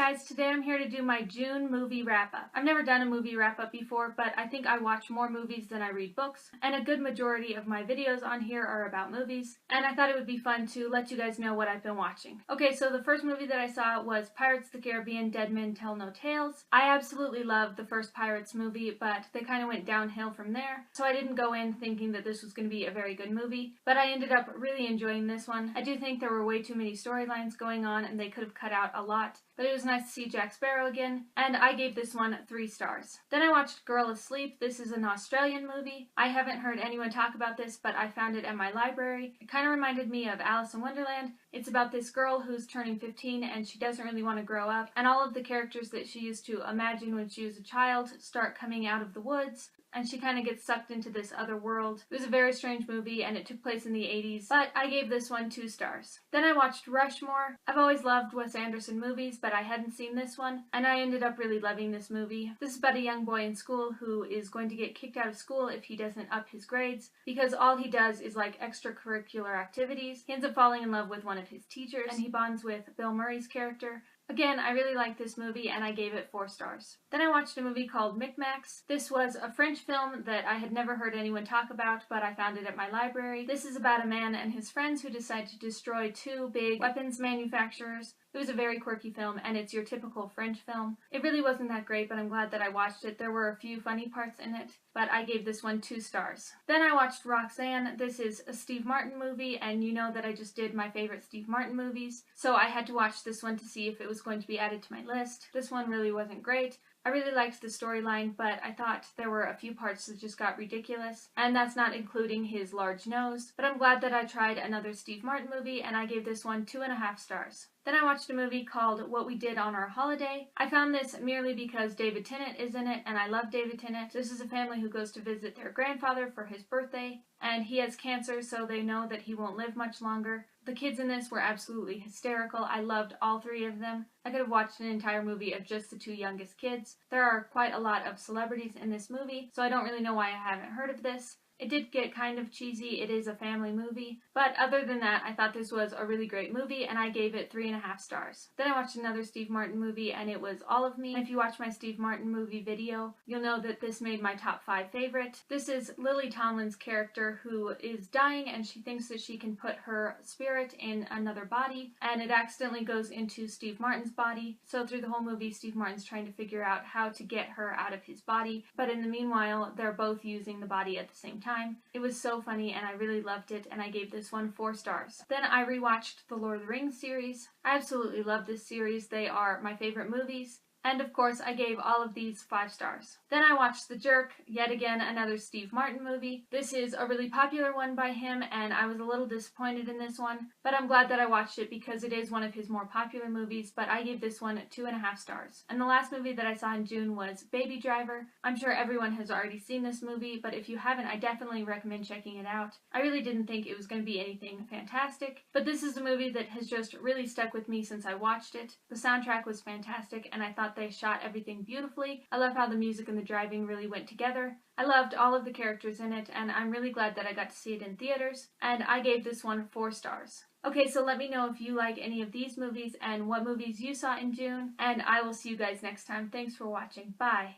guys, today I'm here to do my June movie wrap-up. I've never done a movie wrap-up before, but I think I watch more movies than I read books, and a good majority of my videos on here are about movies, and I thought it would be fun to let you guys know what I've been watching. Okay, so the first movie that I saw was Pirates of the Caribbean: Dead Men Tell No Tales. I absolutely loved the first Pirates movie, but they kind of went downhill from there, so I didn't go in thinking that this was going to be a very good movie, but I ended up really enjoying this one. I do think there were way too many storylines going on, and they could have cut out a lot, but it was nice to see Jack Sparrow again, and I gave this one 3 stars. Then I watched Girl Asleep. This is an Australian movie. I haven't heard anyone talk about this, but I found it at my library. It kind of reminded me of Alice in Wonderland. It's about this girl who's turning 15 and she doesn't really want to grow up, and all of the characters that she used to imagine when she was a child start coming out of the woods, and she kind of gets sucked into this other world. It was a very strange movie, and it took place in the 80s, but I gave this one 2 stars. Then I watched Rushmore. I've always loved Wes Anderson movies, but I hadn't seen this one, and I ended up really loving this movie. This is about a young boy in school who is going to get kicked out of school if he doesn't up his grades, because all he does is like extracurricular activities. He ends up falling in love with one of his teachers, and he bonds with Bill Murray's character. Again, I really liked this movie, and I gave it 4 stars. Then I watched a movie called Micmacs. This was a French film that I had never heard anyone talk about, but I found it at my library. This is about a man and his friends who decide to destroy 2 big weapons manufacturers. It was a very quirky film, and it's your typical French film. It really wasn't that great, but I'm glad that I watched it. There were a few funny parts in it, but I gave this one 2 stars. Then I watched Roxanne. This is a Steve Martin movie, and you know that I just did my favorite Steve Martin movies, so I had to watch this one to see if it was going to be added to my list. This one really wasn't great. I really liked the storyline, but I thought there were a few parts that just got ridiculous, and that's not including his large nose. But I'm glad that I tried another Steve Martin movie, and I gave this one 2.5 stars. Then I watched a movie called What We Did on Our Holiday. I found this merely because David Tennant is in it, and I love David Tennant. This is a family who goes to visit their grandfather for his birthday, and he has cancer, so they know that he won't live much longer. The kids in this were absolutely hysterical. I loved all 3 of them. I could have watched an entire movie of just the 2 youngest kids. There are quite a lot of celebrities in this movie, so I don't really know why I haven't heard of this. It did get kind of cheesy. It is a family movie. But other than that, I thought this was a really great movie, and I gave it 3.5 stars. Then I watched another Steve Martin movie, and it was All of Me. And if you watch my Steve Martin movie video, you'll know that this made my top 5 favorite. This is Lily Tomlin's character who is dying, and she thinks that she can put her spirit in another body, and it accidentally goes into Steve Martin's body. So through the whole movie, Steve Martin's trying to figure out how to get her out of his body. But in the meanwhile, they're both using the body at the same time. It was so funny, and I really loved it, and I gave this one 4 stars. Then I rewatched the Lord of the Rings series. I absolutely love this series. They are my favorite movies. And of course, I gave all of these 5 stars. Then I watched The Jerk, yet again another Steve Martin movie. This is a really popular one by him, and I was a little disappointed in this one, but I'm glad that I watched it because it is one of his more popular movies, but I gave this one 2.5 stars. And the last movie that I saw in June was Baby Driver. I'm sure everyone has already seen this movie, but if you haven't, I definitely recommend checking it out. I really didn't think it was going to be anything fantastic, but this is a movie that has just really stuck with me since I watched it. The soundtrack was fantastic, and I thought they shot everything beautifully. I love how the music and the driving really went together. I loved all of the characters in it, and I'm really glad that I got to see it in theaters, and I gave this one 4 stars. Okay, so let me know if you like any of these movies and what movies you saw in June, and I will see you guys next time. Thanks for watching. Bye!